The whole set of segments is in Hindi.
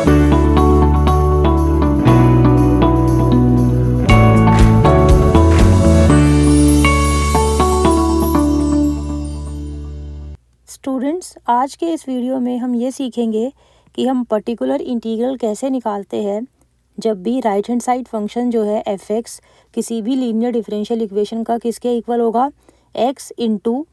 स्टूडेंट्स, आज के इस वीडियो में हम ये सीखेंगे कि हम पर्टिकुलर इंटीग्रल कैसे निकालते हैं जब भी राइट हैंड साइड फंक्शन जो है एफ एक्स किसी भी लीनियर डिफरेंशियल इक्वेशन का किसके इक्वल होगा, x into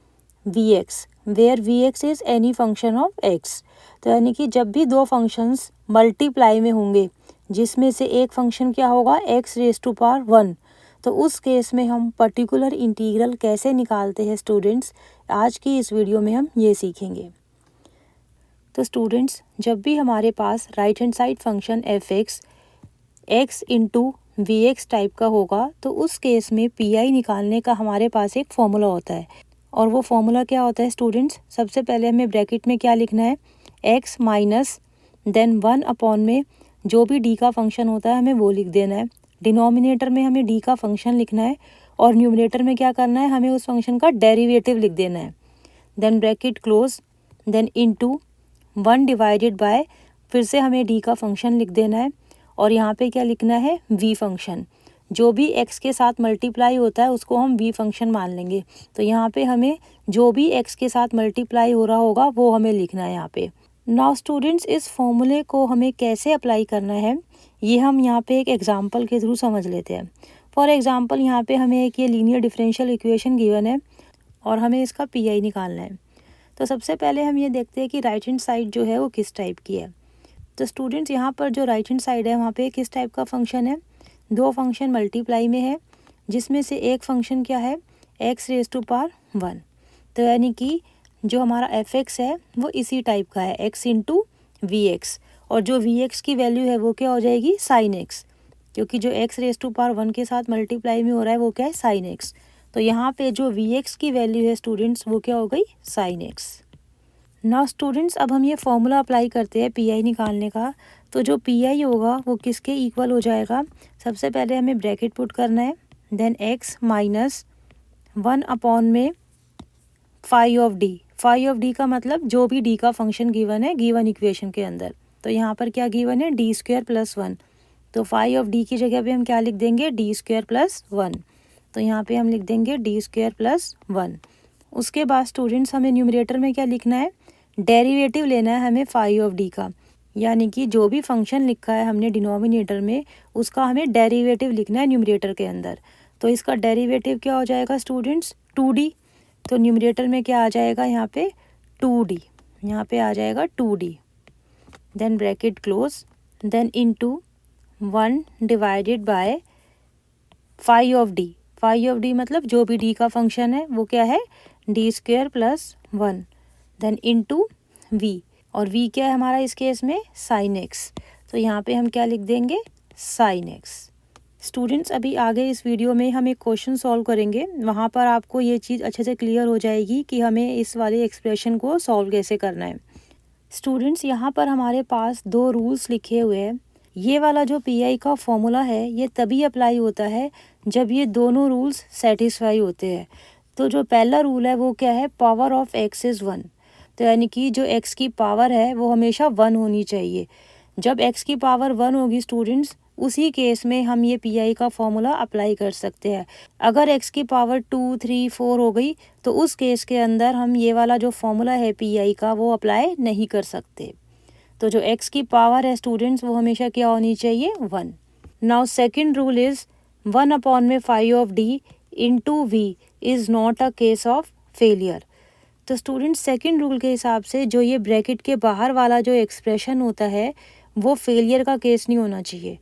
we x, where v x is any function of x. तो यानी कि जब भी दो फंक्शंस मल्टीप्लाई में होंगे जिसमें से एक फंक्शन क्या होगा, एक्स रेज टू पावर 1, तो उस केस में हम पर्टिकुलर इंटीग्रल कैसे निकालते हैं स्टूडेंट्स, आज की इस वीडियो में हम ये सीखेंगे। तो स्टूडेंट्स, जब भी हमारे पास right hand side function F X X into we X type का होगा तो उस केस में पी आई निकालने का हमारे पास एक फॉर्मूला होता है। और वो फॉर्मूला क्या होता है स्टूडेंट्स, सबसे पहले हमें ब्रैकेट में क्या लिखना है, एक्स माइनस देन 1 अपॉन में जो भी डी का फंक्शन होता है हमें वो लिख देना है। डिनोमिनेटर में हमें डी का फंक्शन लिखना है और न्यूमरेटर में क्या करना है, हमें उस फंक्शन का डेरिवेटिव लिख देना है। Then bracket close, then into 1 divided by, फिर से हमें डी का फंक्शन लिख देना है और यहाँ पे क्या लिखना है, वी फंक्शन। जो भी एक्स के साथ मल्टीप्लाई होता है उसको हम वी फंक्शन मान लेंगे। तो यहाँ पे हमें जो भी एक्स के साथ मल्टीप्लाई हो रहा होगा वो हमें लिखना है यहाँ पे। नाउ स्टूडेंट्स, इस फॉर्मूले को हमें कैसे अप्लाई करना है ये हम यहाँ पे एक एग्जांपल के थ्रू समझ लेते हैं। फॉर एग्जांपल, यहाँ पे हमें एक ये लीनियर डिफरेंशियल इक्वेशन गिवन है और हमें इसका पीआई निकालना है। तो सबसे पहले हम ये देखते हैं कि राइट हैंड साइड जो है वो किस टाइप की है। तो स्टूडेंट्स, यहाँ पर जो राइट हैंड साइड है वहाँ पे किस टाइप का फंक्शन है, दो फंक्शन मल्टीप्लाई में है जिसमें से एक फंक्शन क्या है, एक्स रेज टू पावर 1। तो यानी कि जो हमारा एफ एक्स है वो इसी टाइप का है, एक्स इंटू वी एक्स, और जो वी एक्स की वैल्यू है वो क्या हो जाएगी, साइन एक्स, क्योंकि जो एक्स रेज टू पावर 1 के साथ मल्टीप्लाई में हो रहा है वो क्या है, साइन एक्स। तो यहाँ पे जो वी एक्स की वैल्यू है स्टूडेंट्स वो क्या हो गई, साइन एक्स। नाउ स्टूडेंट्स, अब हम ये फॉर्मूला अप्लाई करते हैं पी आई निकालने का। तो जो पी आई होगा वो किसके इक्वल हो जाएगा, सबसे पहले हमें ब्रैकेट पुट करना है, देन एक्स माइनस 1 अपॉन में five of d. Five of D का मतलब जो भी डी का फंक्शन गिवन है गिवन इक्वेशन के अंदर। तो यहाँ पर क्या गिवन है, डी स्क्वायर प्लस 1। तो फाइव ऑफ डी की जगह पे हम क्या लिख देंगे, डी स्क्वायर प्लस 1। तो यहाँ पे हम लिख देंगे डी स्क्वायर प्लस 1। उसके बाद स्टूडेंट्स, हमें न्यूमरेटर में क्या लिखना है, डेरिवेटिव लेना है हमें फाइव ऑफ डी का, यानी कि जो भी फंक्शन लिखा है हमने डिनोमिनेटर में उसका हमें डेरिवेटिव लिखना है न्यूमरेटर के अंदर। तो इसका डेरिवेटिव क्या हो जाएगा स्टूडेंट्स, 2d। तो न्यूमरेटर में क्या आ जाएगा यहाँ पे, 2d, यहाँ पे आ जाएगा 2d। Then bracket close, then into 1 divided by five of d. Five of d मतलब जो भी डी का फंक्शन है वो क्या है, d square plus 1, then into v, और वी क्या है हमारा इस केस में, साइन एक्स। तो यहाँ पे हम क्या लिख देंगे, साइन एक्स। स्टूडेंट्स, अभी आगे इस वीडियो में हम एक क्वेश्चन सॉल्व करेंगे, वहाँ पर आपको ये चीज़ अच्छे से क्लियर हो जाएगी कि हमें इस वाले एक्सप्रेशन को सॉल्व कैसे करना है। स्टूडेंट्स, यहाँ पर हमारे पास दो रूल्स लिखे हुए हैं। ये वाला जो पीआई का फॉर्मूला है ये तभी अप्लाई होता है जब ये दोनों रूल्स सेटिस्फाई होते हैं। तो जो पहला रूल है वो क्या है, पावर ऑफ एक्स इज़ 1। तो यानी कि जो एक्स की पावर है वो हमेशा 1 होनी चाहिए। जब एक्स की पावर 1 होगी स्टूडेंट्स, उसी केस में हम ये पीआई का फॉर्मूला अप्लाई कर सकते हैं। अगर एक्स की पावर 2, 3, 4 हो गई तो उस केस के अंदर हम ये वाला जो फॉर्मूला है पीआई का वो अप्लाई नहीं कर सकते। तो जो एक्स की पावर है स्टूडेंट्स वो हमेशा क्या होनी चाहिए, 1। Now second rule is 1 upon में five of D into V is not a case of failure. तो स्टूडेंट्स, सेकेंड रूल के हिसाब से जो ये ब्रैकेट के बाहर वाला जो एक्सप्रेशन होता है वो फेलियर का केस नहीं होना चाहिए।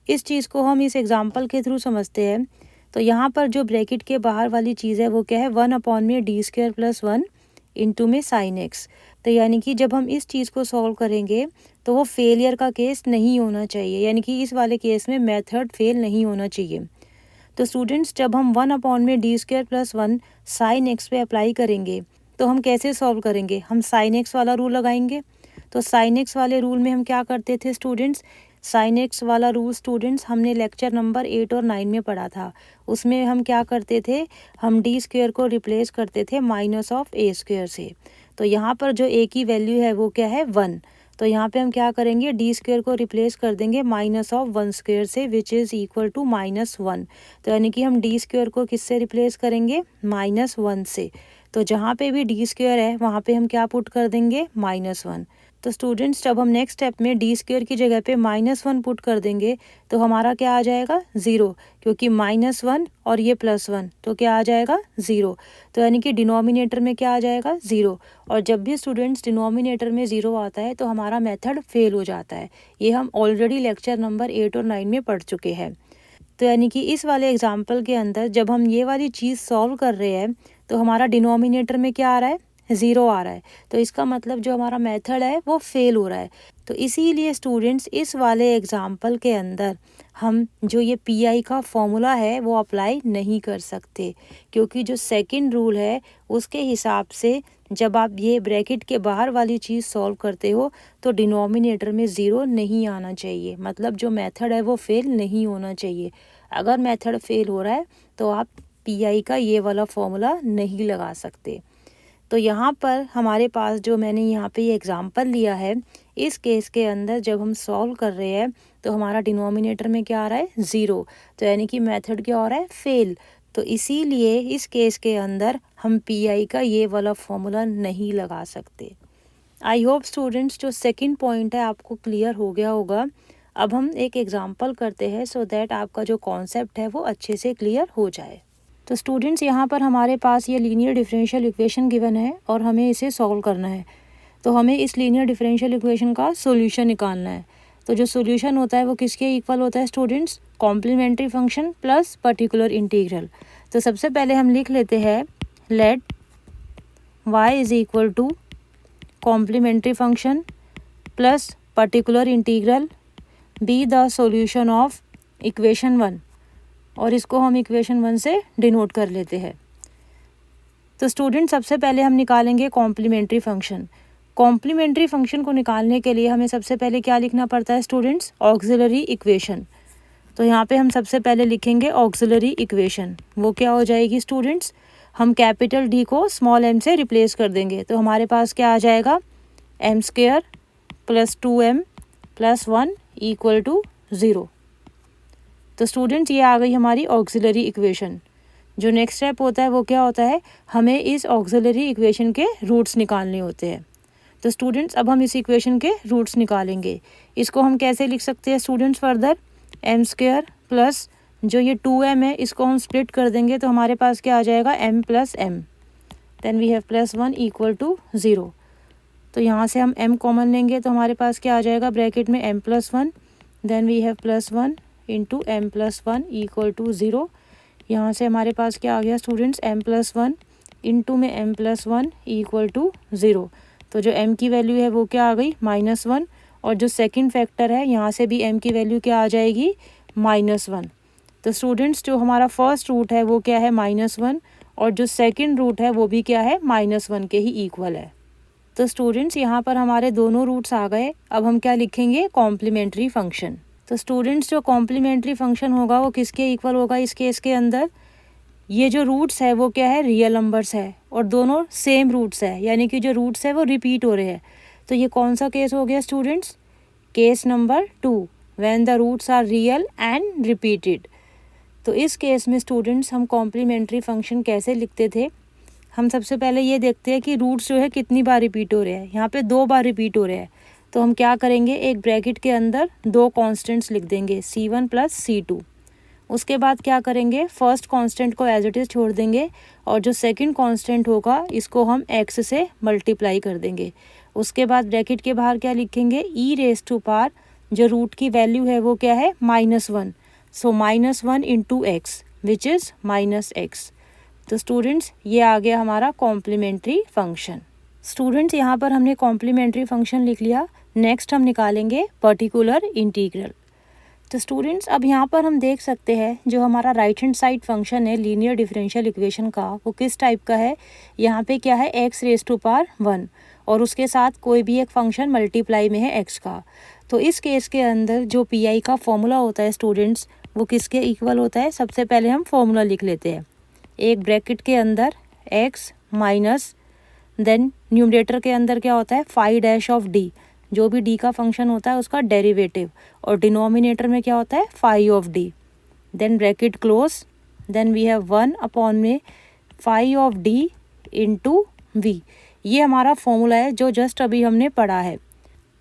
इस चीज़ को हम इस एग्जांपल के थ्रू समझते हैं। तो यहाँ पर जो ब्रैकेट के बाहर वाली चीज़ है वो क्या है, 1 अपॉन में डी स्क्वायर प्लस 1 इंटू में साइन एक्स। तो यानी कि जब हम इस चीज़ को सॉल्व करेंगे तो वो फेलियर का केस नहीं होना चाहिए, यानी कि इस वाले केस में मेथड फेल नहीं होना चाहिए। तो स्टूडेंट्स, जब हम 1 अपॉन में D square plus 1 sine x पे अप्लाई करेंगे तो हम कैसे सॉल्व करेंगे, हम साइन एक्स वाला रूल लगाएंगे। तो साइन एक्स वाले रूल में हम क्या करते थे स्टूडेंट्स, साइन एक्स वाला रूल स्टूडेंट्स हमने लेक्चर नंबर 8 और 9 में पढ़ा था। उसमें हम क्या करते थे, हम डी स्क्वायर को रिप्लेस करते थे माइनस ऑफ ए स्क्वायर से। तो यहाँ पर जो ए की वैल्यू है वो क्या है, 1। तो यहाँ पे हम क्या करेंगे, डी स्क्वायर को रिप्लेस कर देंगे -1 स्क्वायर से, विच इज़ इक्वल टू -1। तो यानी कि हम डी स्क्वायर को किससे रिप्लेस करेंगे, -1 से। तो जहाँ पे भी डी स्क्वायर है वहाँ पे हम क्या पुट कर देंगे, -1। तो स्टूडेंट्स जब हम नेक्स्ट स्टेप में डी स्क्वायर की जगह पे -1 पुट कर देंगे तो हमारा क्या आ जाएगा, 0, क्योंकि -1 और ये +1 तो क्या आ जाएगा, 0। तो यानी कि डिनोमिनेटर में क्या आ जाएगा, 0। और जब भी स्टूडेंट्स डिनोमिनेटर में 0 आता है तो हमारा मेथड फेल हो जाता है। ये हम ऑलरेडी लेक्चर नंबर 8 और 9 में पढ़ चुके हैं। तो यानी कि इस वाले एग्जाम्पल के अंदर जब हम ये वाली चीज़ सॉल्व कर रहे हैं तो हमारा डिनोमिनेटर में क्या आ रहा है, 0 आ रहा है। तो इसका मतलब जो हमारा मेथड है वो फेल हो रहा है। तो इसीलिए स्टूडेंट्स इस वाले एग्जाम्पल के अंदर हम जो ये पीआई का फॉर्मूला है वो अप्लाई नहीं कर सकते, क्योंकि जो सेकंड रूल है उसके हिसाब से जब आप ये ब्रैकेट के बाहर वाली चीज़ सॉल्व करते हो तो डिनोमिनेटर में 0 नहीं आना चाहिए, मतलब जो मेथड है वो फेल नहीं होना चाहिए। अगर मेथड फेल हो रहा है तो आप पीआई का ये वाला फॉर्मूला नहीं लगा सकते। तो यहाँ पर हमारे पास जो मैंने यहाँ पे ये एग्जांपल लिया है, इस केस के अंदर जब हम सॉल्व कर रहे हैं तो हमारा डिनोमिनेटर में क्या आ रहा है, 0। तो यानी कि मेथड क्या हो रहा है, फेल। तो इसीलिए इस केस के अंदर हम पीआई का ये वाला फॉर्मूला नहीं लगा सकते। आई होप स्टूडेंट्स जो सेकंड पॉइंट है आपको क्लियर हो गया होगा। अब हम एक एग्जांपल करते हैं सो दैट आपका जो कॉन्सेप्ट है वो अच्छे से क्लियर हो जाए। तो स्टूडेंट्स यहाँ पर हमारे पास ये लीनियर डिफरेंशियल इक्वेशन गिवन है और हमें इसे सॉल्व करना है। तो हमें इस लीनियर डिफरेंशियल इक्वेशन का सॉल्यूशन निकालना है। तो जो सॉल्यूशन होता है वो किसके इक्वल होता है students, complementary function plus particular integral. तो सबसे पहले हम लिख लेते हैं let y is equal to complementary function plus particular integral be the solution of equation 1, और इसको हम इक्वेशन 1 से डिनोट कर लेते हैं। तो स्टूडेंट सबसे पहले हम निकालेंगे कॉम्प्लीमेंट्री फंक्शन। कॉम्प्लीमेंट्री फंक्शन को निकालने के लिए हमें सबसे पहले क्या लिखना पड़ता है स्टूडेंट्स, ऑक्सिलरी इक्वेशन। तो यहाँ पे हम सबसे पहले लिखेंगे ऑक्सिलरी इक्वेशन। वो क्या हो जाएगी स्टूडेंट्स, हम कैपिटल डी को स्मॉल m से रिप्लेस कर देंगे। तो हमारे पास क्या आ जाएगा, m² + 2m + 1 = 0। तो स्टूडेंट्स ये आ गई हमारी ऑक्सिलरी इक्वेशन। जो नेक्स्ट स्टेप होता है वो क्या होता है, हमें इस ऑक्सिलरी इक्वेशन के रूट्स निकालने होते हैं। तो स्टूडेंट्स अब हम इस इक्वेशन के रूट्स निकालेंगे। इसको हम कैसे लिख सकते हैं स्टूडेंट्स फर्दर, m² प्लस जो ये 2m है इसको हम स्प्लिट कर देंगे तो हमारे पास क्या आ जाएगा, m + m, then we have +1 = 0। तो यहाँ से हम m कॉमन लेंगे तो हमारे पास क्या आ जाएगा, ब्रैकेट में m + 1, then we have +1 × m + 1 = 0। यहाँ से हमारे पास क्या आ गया स्टूडेंट्स, m + 1 इंटू में m + 1 = 0। तो जो m की वैल्यू है वो क्या आ गई, -1, और जो सेकंड फैक्टर है यहाँ से भी m की वैल्यू क्या आ जाएगी, -1। तो स्टूडेंट्स जो हमारा फर्स्ट रूट है वो क्या है, -1, और जो सेकंड रूट है वो भी क्या है, -1 के ही इक्वल है। तो स्टूडेंट्स यहाँ पर हमारे दोनों रूट्स आ गए। अब हम क्या लिखेंगे, कॉम्प्लीमेंट्री फंक्शन। तो स्टूडेंट्स जो कॉम्प्लीमेंट्री फंक्शन होगा वो किसके इक्वल होगा इस केस के अंदर, ये जो रूट्स है वो क्या है, रियल नंबर्स है और दोनों सेम रूट्स है, यानी कि जो रूट्स है वो रिपीट हो रहे हैं। तो ये कौन सा केस हो गया students, case number 2, when the roots are real and repeated. तो इस केस में स्टूडेंट्स हम कॉम्प्लीमेंट्री फंक्शन कैसे लिखते थे, हम सबसे पहले ये देखते हैं कि रूट्स जो है कितनी बार रिपीट हो रहे हैं। यहाँ पे 2 बार रिपीट हो रहे हैं। तो हम क्या करेंगे, एक ब्रैकेट के अंदर 2 कांस्टेंट्स लिख देंगे, c1 + c2। उसके बाद क्या करेंगे, फर्स्ट कांस्टेंट को एज इट इज़ छोड़ देंगे और जो सेकंड कांस्टेंट होगा इसको हम x से मल्टीप्लाई कर देंगे। उसके बाद ब्रैकेट के बाहर क्या लिखेंगे, e⁻⁴, जो रूट की वैल्यू है वो क्या है, -1, सो -1 × x विच इज़ -x। तो स्टूडेंट्स ये आ गया हमारा कॉम्प्लीमेंट्री फंक्शन। स्टूडेंट्स यहाँ पर हमने कॉम्प्लीमेंट्री फंक्शन लिख लिया। नेक्स्ट हम निकालेंगे पर्टिकुलर इंटीग्रल। तो स्टूडेंट्स अब यहाँ पर हम देख सकते हैं जो हमारा राइट हैंड साइड फंक्शन है लीनियर डिफरेंशियल इक्वेशन का, वो किस टाइप का है, यहाँ पे क्या है, x⁻1 और उसके साथ कोई भी एक फंक्शन मल्टीप्लाई में है x का। तो इस केस के अंदर जो पीआई का फॉर्मूला होता है स्टूडेंट्स वो किसके इक्वल होता है, सबसे पहले हम फॉर्मूला लिख लेते हैं। एक ब्रैकेट के अंदर x माइनस, देन न्यूमरेटर के अंदर क्या होता है, φ' ऑफ d, जो भी डी का फंक्शन होता है उसका डेरिवेटिव, और डिनोमिनेटर में क्या होता है phi of D, then bracket close, then we have 1 upon में phi of D into V. ये हमारा फॉर्मूला है जो जस्ट अभी हमने पढ़ा है।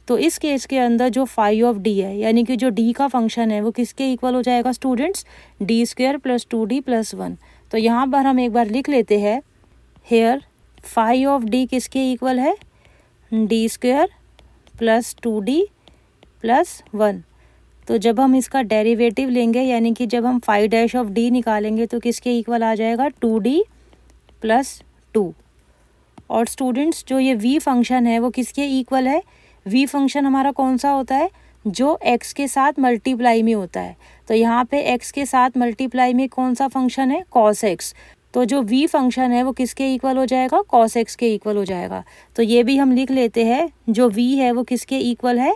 तो इस केस के अंदर जो फाई ऑफ डी है, यानी कि जो डी का फंक्शन है, वो किसके इक्वल हो जाएगा students, D square plus 2d plus 1। तो यहाँ पर हम एक बार लिख लेते हैं, हेयर फाई ऑफ डी किसके इक्वल है, d square plus 2d plus 1। तो जब हम इसका डेरिवेटिव लेंगे, यानी कि जब हम फाई डैश ऑफ डी निकालेंगे, तो किसके इक्वल आ जाएगा, 2d प्लस 2। और स्टूडेंट्स जो ये v फंक्शन है वो किसके इक्वल है, v फंक्शन हमारा कौन सा होता है, जो x के साथ मल्टीप्लाई में होता है। तो यहाँ पे x के साथ मल्टीप्लाई में कौन सा फंक्शन है, cos x। तो जो v फंक्शन है वो किसके इक्वल हो जाएगा, cos x के इक्वल हो जाएगा। तो ये भी हम लिख लेते हैं, जो v है वो किसके इक्वल है,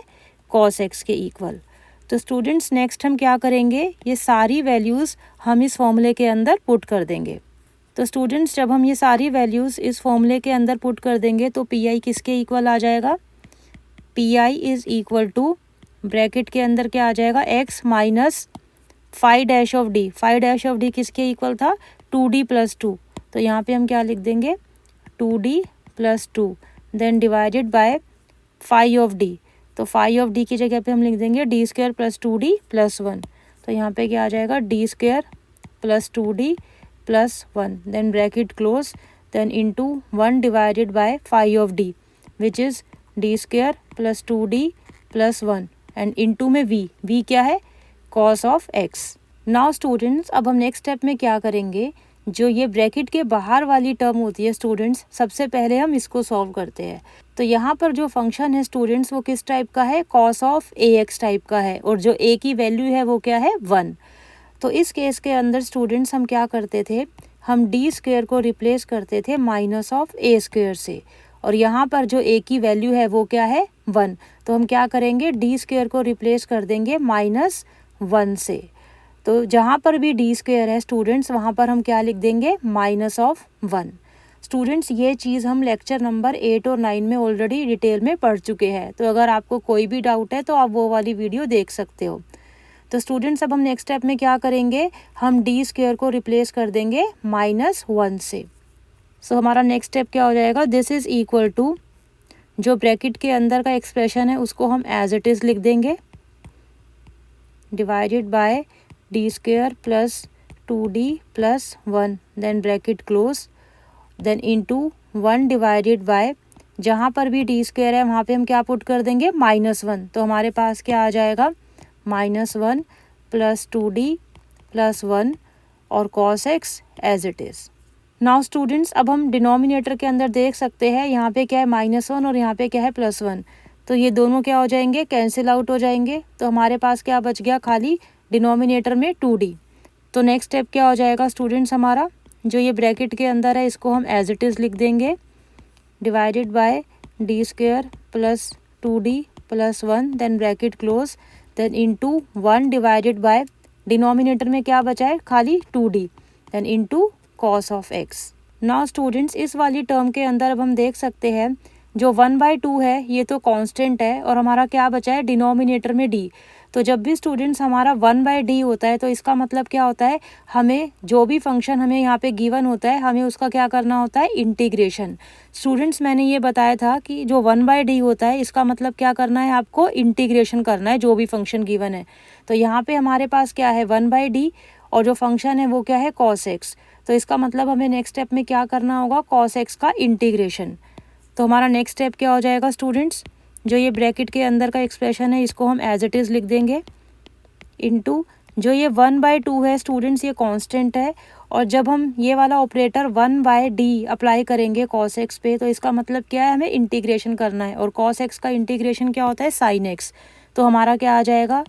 cos x के इक्वल। तो स्टूडेंट्स नेक्स्ट हम क्या करेंगे, ये सारी वैल्यूज़ हम इस फॉर्मूले के अंदर पुट कर देंगे। तो स्टूडेंट्स जब हम ये सारी वैल्यूज़ इस फॉर्मूले के अंदर पुट कर देंगे तो पी आई किसके इक्वल आ जाएगा, P I is equal to bracket के अंदर क्या आ जाएगा, x minus phi dash of d. Phi dash of d किसके इक्वल था, 2d प्लस 2। तो यहाँ पे हम क्या लिख देंगे, 2d plus 2, then divided by phi of d. तो फाई ऑफ डी की जगह पे हम लिख देंगे D square plus 2d plus 1। तो यहाँ पे क्या आ जाएगा, d square plus 2d plus 1, then bracket close, then into 1 divided by phi of d which is d square plus 2d plus 1 and into में v क्या है, cos of x। Now students अब हम नेक्स्ट स्टेप में क्या करेंगे, जो ये ब्रैकेट के बाहर वाली टर्म होती है स्टूडेंट्स, सबसे पहले हम इसको सॉल्व करते हैं। तो यहाँ पर जो फंक्शन है स्टूडेंट्स वो किस टाइप का है, कॉस ऑफ ax टाइप का है, और जो a की वैल्यू है वो क्या है, 1। तो इस केस के अंदर स्टूडेंट्स हम क्या करते थे, हम डी स्क्वायर को रिप्लेस करते थे माइनस ऑफ ए स्क्वायर से, और यहाँ पर जो a की वैल्यू है वो क्या है, 1। तो हम क्या करेंगे, डी स्क्वायर को रिप्लेस कर देंगे -1 से। तो जहाँ पर भी डी स्क्वायर है स्टूडेंट्स, वहाँ पर हम क्या लिख देंगे, -1। स्टूडेंट्स ये चीज़ हम लेक्चर नंबर 8 और 9 में ऑलरेडी डिटेल में पढ़ चुके हैं। तो अगर आपको कोई भी डाउट है तो आप वो वाली वीडियो देख सकते हो। तो स्टूडेंट्स अब हम नेक्स्ट स्टेप में क्या करेंगे, हम डी स्क्वायर को रिप्लेस कर देंगे -1 से। सो हमारा नेक्स्ट स्टेप क्या हो जाएगा, दिस इज़ इक्वल टू, जो ब्रैकेट के अंदर का एक्सप्रेशन है उसको हम एज इट इज़ लिख देंगे, divided by d square plus 2d plus 1, then bracket close, then into 1 divided by, जहाँ पर भी डी स्क्वायर है वहाँ पे हम क्या पुट कर देंगे, -1। तो हमारे पास क्या आ जाएगा, -1 प्लस 2d प्लस 1 और cos x as it is. Now students अब हम डिनोमिनेटर के अंदर देख सकते हैं, यहाँ पे क्या है -1 और यहाँ पे क्या है +1। तो ये दोनों क्या हो जाएंगे, कैंसिल आउट हो जाएंगे। तो हमारे पास क्या बच गया, खाली डिनोमिनेटर में 2d। तो नेक्स्ट स्टेप क्या हो जाएगा स्टूडेंट्स, हमारा जो ये ब्रैकेट के अंदर है इसको हम एज इट इज़ लिख देंगे, divided by d square plus 2d plus 1, then bracket close, then into 1 divided by, denominator में क्या बचा है, खाली 2d, then into cos of x। Now students इस वाली टर्म के अंदर अब हम देख सकते हैं जो 1/2 है ये तो कांस्टेंट है, और हमारा क्या बचा है, डिनोमिनेटर में d। तो जब भी स्टूडेंट्स हमारा 1/d होता है तो इसका मतलब क्या होता है, हमें जो भी फंक्शन हमें यहाँ पे गिवन होता है हमें उसका क्या करना होता है, इंटीग्रेशन। स्टूडेंट्स मैंने ये बताया था कि जो 1/d होता है इसका मतलब क्या करना है, आपको इंटीग्रेशन करना है जो भी फंक्शन गिवन है। तो यहाँ पे हमारे पास क्या है, 1/d, और जो फंक्शन है वो क्या है, cos x। तो इसका मतलब हमें नेक्स्ट स्टेप में क्या करना होगा, cos x का इंटीग्रेशन। तो हमारा नेक्स्ट स्टेप क्या हो जाएगा स्टूडेंट्स, जो ये ब्रैकेट के अंदर का एक्सप्रेशन है इसको हम एज इट इज़ लिख देंगे, इनटू जो ये 1/2 है स्टूडेंट्स ये कांस्टेंट है, और जब हम ये वाला ऑपरेटर 1/d अप्लाई करेंगे cos x पे तो इसका मतलब क्या है, हमें इंटीग्रेशन करना है, और cos x का इंटीग्रेशन क्या होता है, sin x। तो हमारा क्या आ जाएगा,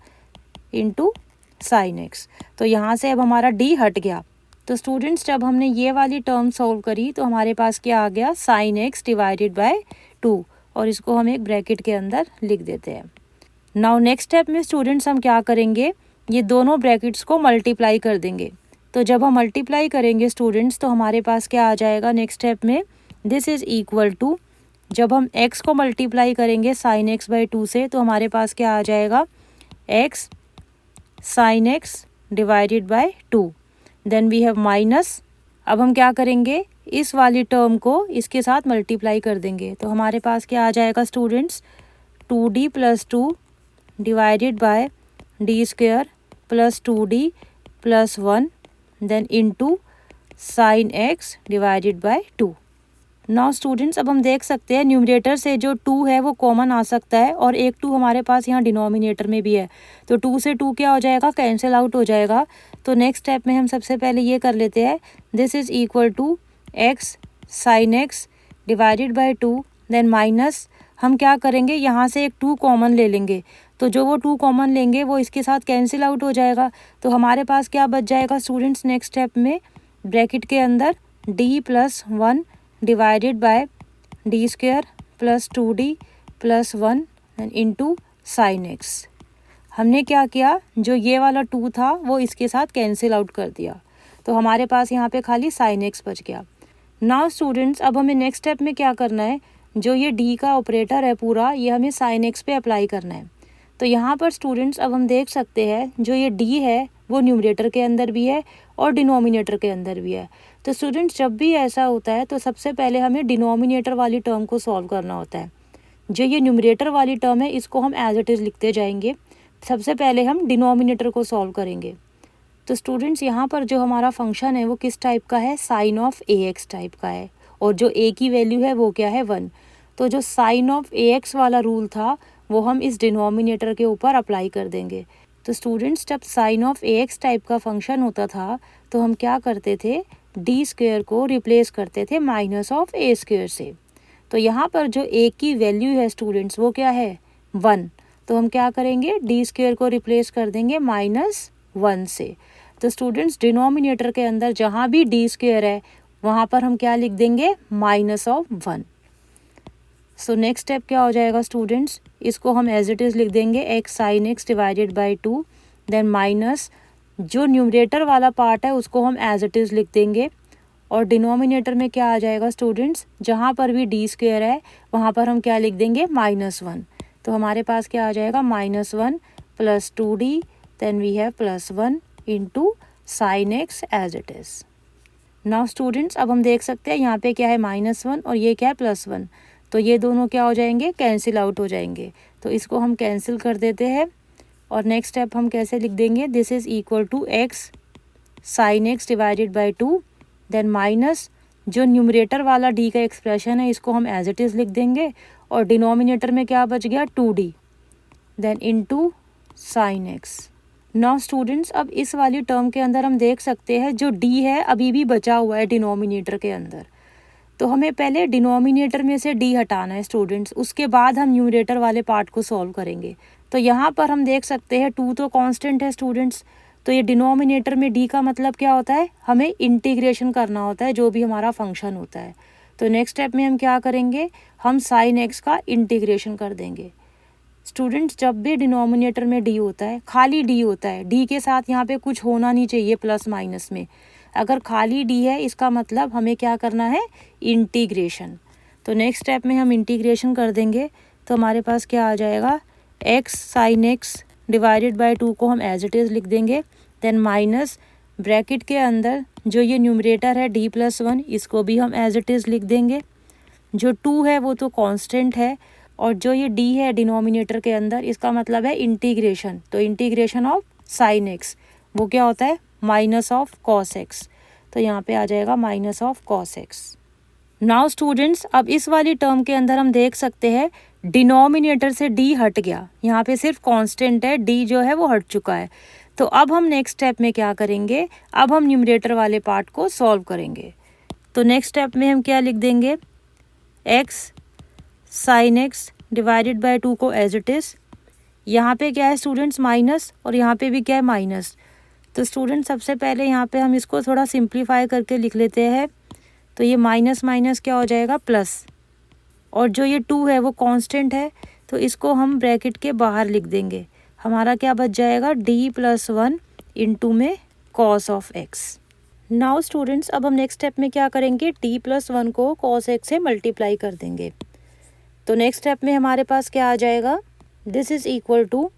इंटू sin x। तो यहाँ से अब हमारा d हट गया। तो स्टूडेंट्स जब हमने ये वाली टर्म सॉल्व करी तो हमारे पास क्या आ गया, sin x डिवाइडेड बाय 2, और इसको हम एक ब्रैकेट के अंदर लिख देते हैं। नाउ नेक्स्ट स्टेप में स्टूडेंट्स हम क्या करेंगे, ये दोनों ब्रैकेट्स को मल्टीप्लाई कर देंगे। तो जब हम मल्टीप्लाई करेंगे स्टूडेंट्स तो हमारे पास क्या आ जाएगा नेक्स्ट स्टेप में, दिस इज़ इक्वल टू जब हम x को मल्टीप्लाई करेंगे साइन x बाई 2 से तो हमारे पास क्या आ जाएगा, x sine x divided by 2। Then we have minus, अब हम क्या करेंगे, इस वाली टर्म को इसके साथ मल्टीप्लाई कर देंगे तो हमारे पास क्या आ जाएगा students, 2d plus 2 divided by d square plus 2d plus 1 then into sine x divided by 2। Now students अब हम देख सकते हैं न्यूमरेटर से जो 2 है वो कॉमन आ सकता है और एक 2 हमारे पास यहाँ डिनोमिनेटर में भी है, तो 2 से 2 क्या हो जाएगा, कैंसिल आउट हो जाएगा। तो नेक्स्ट स्टेप में हम सबसे पहले ये कर लेते हैं, this is equal to x sine x divided by 2 then minus, हम क्या करेंगे यहाँ से एक 2 कॉमन ले लेंगे, तो जो वो 2 कॉमन लेंगे वो इसके साथ कैंसिल आउट हो जाएगा। तो हमारे पास क्या बच जाएगा स्टूडेंट्स नेक्स्ट स्टेप में, ब्रैकेट के अंदर d plus 1 divided by d square plus 2d plus 1 and into sine x। हमने क्या किया, जो ये वाला 2 था वो इसके साथ कैंसिल आउट कर दिया, तो हमारे पास यहाँ पे खाली साइन x बच गया। नाउ स्टूडेंट्स अब हमें नेक्स्ट स्टेप में क्या करना है, जो ये d का ऑपरेटर है पूरा ये हमें साइन x पे अप्लाई करना है। तो यहाँ पर स्टूडेंट्स अब हम देख सकते हैं जो ये d है वो न्यूमरेटर के अंदर भी है और डिनोमिनेटर के अंदर भी है। तो स्टूडेंट्स जब भी ऐसा होता है तो सबसे पहले हमें डिनोमिनेटर वाली टर्म को सॉल्व करना होता है। जो ये न्यूमरेटर वाली टर्म है इसको हम एज इट इज़ लिखते जाएंगे, सबसे पहले हम डिनोमिनेटर को सॉल्व करेंगे। तो स्टूडेंट्स यहाँ पर जो हमारा फंक्शन है वो किस टाइप का है, साइन ऑफ ax टाइप का है, और जो a की वैल्यू है वो क्या है 1। तो जो साइन ऑफ ax वाला रूल था वो हम इस डिनोमिनेटर के ऊपर अप्लाई कर देंगे। तो स्टूडेंट्स जब साइन ऑफ ax टाइप का फंक्शन होता था तो हम क्या करते थे, डी स्क्वेयर को रिप्लेस करते थे माइनस ऑफ a स्क्वेयर से। तो यहाँ पर जो a की वैल्यू है स्टूडेंट्स वो क्या है 1, तो हम क्या करेंगे, डी स्क्वेयर को रिप्लेस कर देंगे -1 से। तो स्टूडेंट्स डिनोमिनेटर के अंदर जहाँ भी डी स्क्वेयर है वहाँ पर हम क्या लिख देंगे, -1। सो नेक्स्ट स्टेप क्या हो जाएगा स्टूडेंट्स, इसको हम एज इट इज़ लिख देंगे x sine x divided by 2 then minus, जो न्यूमरेटर वाला पार्ट है उसको हम एज इट इज़ लिख देंगे, और डिनोमिनेटर में क्या आ जाएगा स्टूडेंट्स, जहाँ पर भी डी स्क्वेयर है वहाँ पर हम क्या लिख देंगे -1। तो हमारे पास क्या आ जाएगा -1 plus 2d then we have +1 into sine x as it is. Now students अब हम देख सकते हैं यहाँ पे क्या है -1 और ये क्या है +1, तो ये दोनों क्या हो जाएंगे, कैंसिल आउट हो जाएंगे। तो इसको हम कैंसिल कर देते हैं और नेक्स्ट स्टेप हम कैसे लिख देंगे, this is equal to x sine x divided by 2 then minus, जो न्यूमरेटर वाला d का एक्सप्रेशन है इसको हम एज इट इज़ लिख देंगे, और डिनोमिनेटर में क्या बच गया 2d then into sine x। Now students अब इस वाली टर्म के अंदर हम देख सकते हैं जो d है अभी भी बचा हुआ है डिनोमिनेटर के अंदर, तो हमें पहले डिनोमिनेटर में से d हटाना है स्टूडेंट्स, उसके बाद हम न्यूमरेटर वाले पार्ट को सॉल्व करेंगे। तो यहाँ पर हम देख सकते हैं 2 तो कांस्टेंट है स्टूडेंट्स, तो ये डिनोमिनेटर में d का मतलब क्या होता है, हमें इंटीग्रेशन करना होता है जो भी हमारा फंक्शन होता है। तो नेक्स्ट स्टेप में हम क्या करेंगे, हम साइन x का इंटीग्रेशन कर देंगे। स्टूडेंट्स जब भी डिनोमिनेटर में d होता है, खाली d होता है, d के साथ यहाँ पे कुछ होना नहीं चाहिए प्लस माइनस में, अगर खाली d है इसका मतलब हमें क्या करना है, इंटीग्रेशन। तो नेक्स्ट स्टेप में हम इंटीग्रेशन कर देंगे, तो हमारे पास क्या आ जाएगा, x sine x divided by 2 को हम एज इट इज़ लिख देंगे, देन माइनस ब्रैकेट के अंदर जो ये न्यूमरेटर है d प्लस 1 इसको भी हम एज इट इज़ लिख देंगे। जो 2 है वो तो कांस्टेंट है, और जो ये d है डिनोमिनेटर के अंदर इसका मतलब है इंटीग्रेशन, तो इंटीग्रेशन ऑफ साइन x वो क्या होता है, माइनस ऑफ कॉस x, तो यहाँ पे आ जाएगा minus of cos x। Now students अब इस वाली टर्म के अंदर हम देख सकते हैं डिनोमिनेटर से d हट गया, यहाँ पे सिर्फ कांस्टेंट है, d जो है वो हट चुका है। तो अब हम नेक्स्ट स्टेप में क्या करेंगे, अब हम न्यूमरेटर वाले पार्ट को सॉल्व करेंगे। तो नेक्स्ट स्टेप में हम क्या लिख देंगे, x sine x divided by 2 को एज इट इज़, यहाँ पे क्या है स्टूडेंट्स माइनस, और यहाँ पे भी क्या है माइनस। तो स्टूडेंट सबसे पहले यहाँ पे हम इसको थोड़ा सिंप्लीफाई करके लिख लेते हैं, तो ये माइनस माइनस क्या हो जाएगा प्लस, और जो ये 2 है वो कांस्टेंट है तो इसको हम ब्रैकेट के बाहर लिख देंगे, हमारा क्या बच जाएगा d प्लस 1 इंटू में cos of x। Now students अब हम नेक्स्ट स्टेप में क्या करेंगे, d प्लस 1 को कॉस x से मल्टीप्लाई कर देंगे। तो नेक्स्ट स्टेप में हमारे पास क्या आ जाएगा, this is equal to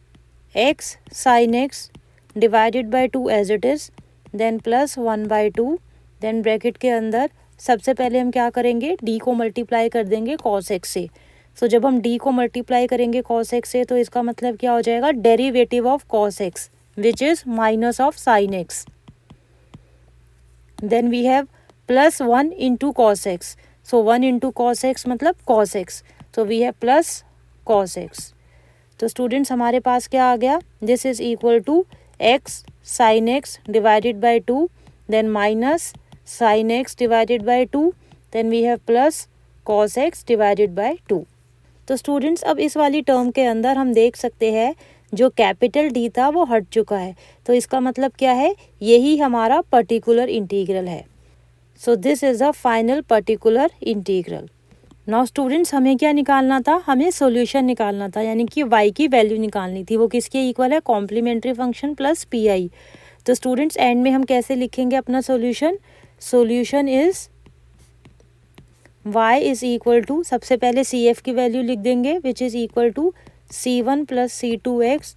x sine x divided by 2 as it is, then plus 1/2, then bracket के अंदर सबसे पहले हम क्या करेंगे, डी को मल्टीप्लाई कर देंगे कॉस एक्स से। सो जब हम डी को मल्टीप्लाई करेंगे कॉस एक्स से तो इसका मतलब क्या हो जाएगा, derivative of cos X which is minus of sine X. Then we have plus 1 into cos X, so 1 into cos X मतलब cos X, so we have plus cos X. तो स्टूडेंट्स हमारे पास क्या आ गया, this is equal to x sine x divided by 2, then minus sine x divided by 2, then we have plus cos X divided by 2। तो स्टूडेंट्स अब इस वाली टर्म के अंदर हम देख सकते हैं जो कैपिटल डी था वो हट चुका है, तो इसका मतलब क्या है, यही हमारा पर्टिकुलर इंटीग्रल है। So this is a final particular integral. Now students हमें क्या निकालना था, हमें सॉल्यूशन निकालना था, यानी कि y की वैल्यू निकालनी थी, वो किसके इक्वल है, कॉम्प्लीमेंट्री फंक्शन प्लस pi। तो स्टूडेंट्स एंड में हम कैसे लिखेंगे अपना solution, solution is y is equal to, सबसे पहले CF की वैल्यू लिख देंगे which is equal to C1 plus C2x,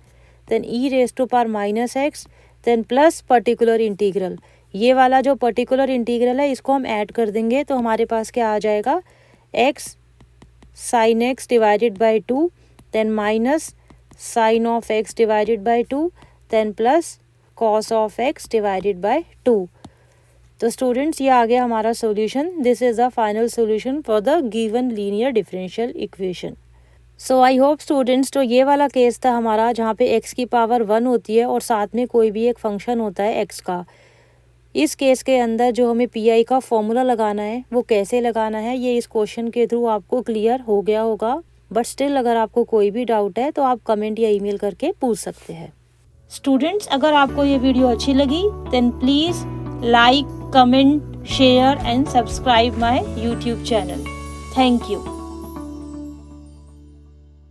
then e raise to power minus x, then plus particular integral. ये वाला जो पर्टिकुलर इंटीग्रल है इसको हम ऐड कर देंगे तो हमारे पास क्या आ जाएगा, x sine x divided by 2, then minus sine of x divided by 2, then plus cos of x divided by 2। तो स्टूडेंट्स ये आ गया हमारा solution, this is the final solution for the given linear differential equation. So I hope students, तो ये वाला केस था हमारा जहाँ पे x की पावर 1 होती है और साथ में कोई भी एक फंक्शन होता है x का। इस केस के अंदर जो हमें पी का फॉर्मूला लगाना है वो कैसे लगाना है, ये इस क्वेश्चन के थ्रू आपको क्लियर हो गया होगा। बट स्टिल अगर आपको कोई भी डाउट है तो आप कमेंट या ईमेल करके पूछ सकते हैं। स्टूडेंट्स अगर आपको ये वीडियो अच्छी लगी then please like, comment, share and subscribe my YouTube channel. Thank you.